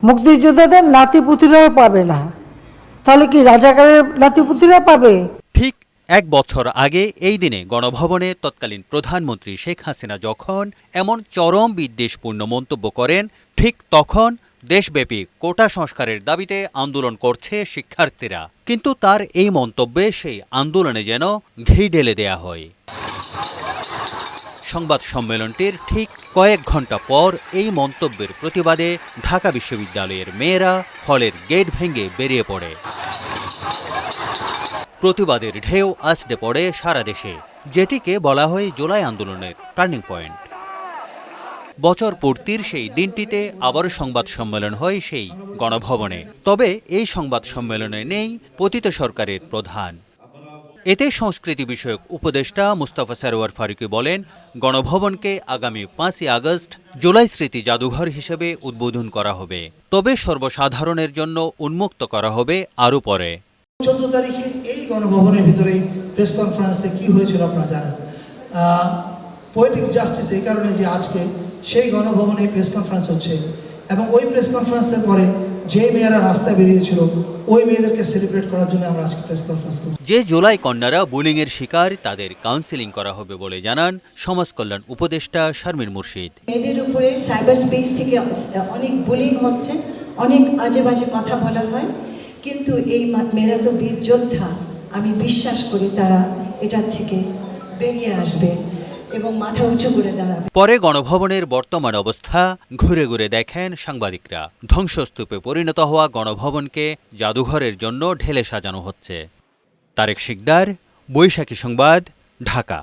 মুক্তিযোদ্ধাদের নাতিপুতিরাও পাবে না, তাহলে কি রাজাকারের নাতিপুতিরা পাবে? ঠিক এক বছর আগে এই দিনে গণভবনে তৎকালীন প্রধানমন্ত্রী শেখ হাসিনা যখন এমন চরম বিদ্বেষপূর্ণ মন্তব্য করেন, ঠিক তখন দেশব্যাপী কোটা সংস্কারের দাবিতে আন্দোলন করছে শিক্ষার্থীরা। কিন্তু তার এই মন্তব্যে সেই আন্দোলনে যেন ঘি ঢেলে দেয়া হয়। সংবাদ সম্মেলনটির ঠিক কয়েক ঘন্টা পর এই মন্তব্যের প্রতিবাদে ঢাকা বিশ্ববিদ্যালয়ের মেয়েরা হলের গেট ভেঙে বেরিয়ে পড়ে। প্রতিবাদের ঢেউ আসতে পড়ে সারা দেশে, যেটিকে বলা হয় জুলাই আন্দোলনের টার্নিং পয়েন্ট। বছর পূর্তির সেই দিনটিতে আবার সংবাদ সম্মেলন হয় সেই গণভবনে। তবে এই সংবাদ সম্মেলনে নেই পতিত সরকারের প্রধান। এতে সংস্কৃতি বিষয়ক উপদেষ্টা মুস্তাফা সরোয়ার ফারুকী বলেন, গণভবনকে আগামী 5ই আগস্ট জুলাই স্মৃতি জাদুঘর হিসেবে উদ্বোধন করা হবে, তবে সর্বসাধারণের জন্য উন্মুক্ত করা হবে আরও পরে। 14 তারিখে এই গণভবনের ভিতরে প্রেস কনফারেন্সে কি হয়েছিল আপনারা জানেন। পোয়েটিক্স জাস্টিস এই কারণে যে আজকে সেই গণভবনে প্রেস কনফারেন্স হচ্ছে এবং ওই প্রেস কনফারেন্সের পরে যে মেয়েরা রাস্তায় বেরিয়েছিল ওই মেয়েদেরকে সেলিব্রেট করার জন্য আমরা আজকে প্রেস কনফারেন্স করছি। যে জুলাই কন্যারা বুলিংয়ের শিকার, তাদের কাউন্সেলিং করা হবে বলে জানান সমাজ কল্যাণ উপদেষ্টা শারমিন মুর্শিদ। মেয়েদের উপরে সাইবার স্পেস থেকে অনেক বুলিং হচ্ছে, অনেক আজে বাজে কথা বলা হয়, কিন্তু এই মেয়েরা তো বীর যোদ্ধা। আমি বিশ্বাস করি তারা এটার থেকে বেরিয়ে আসবে এবং মাথা উঁচু করে দাঁড়াবে। পরে গণভবনের বর্তমান অবস্থা ঘুরে ঘুরে দেখেন সাংবাদিকরা। ধ্বংসস্তূপে পরিণত হওয়া গণভবনকে জাদুঘরের জন্য ঢেলে সাজানো হচ্ছে। তারেক শিকদার, বৈশাখী সংবাদ, ঢাকা।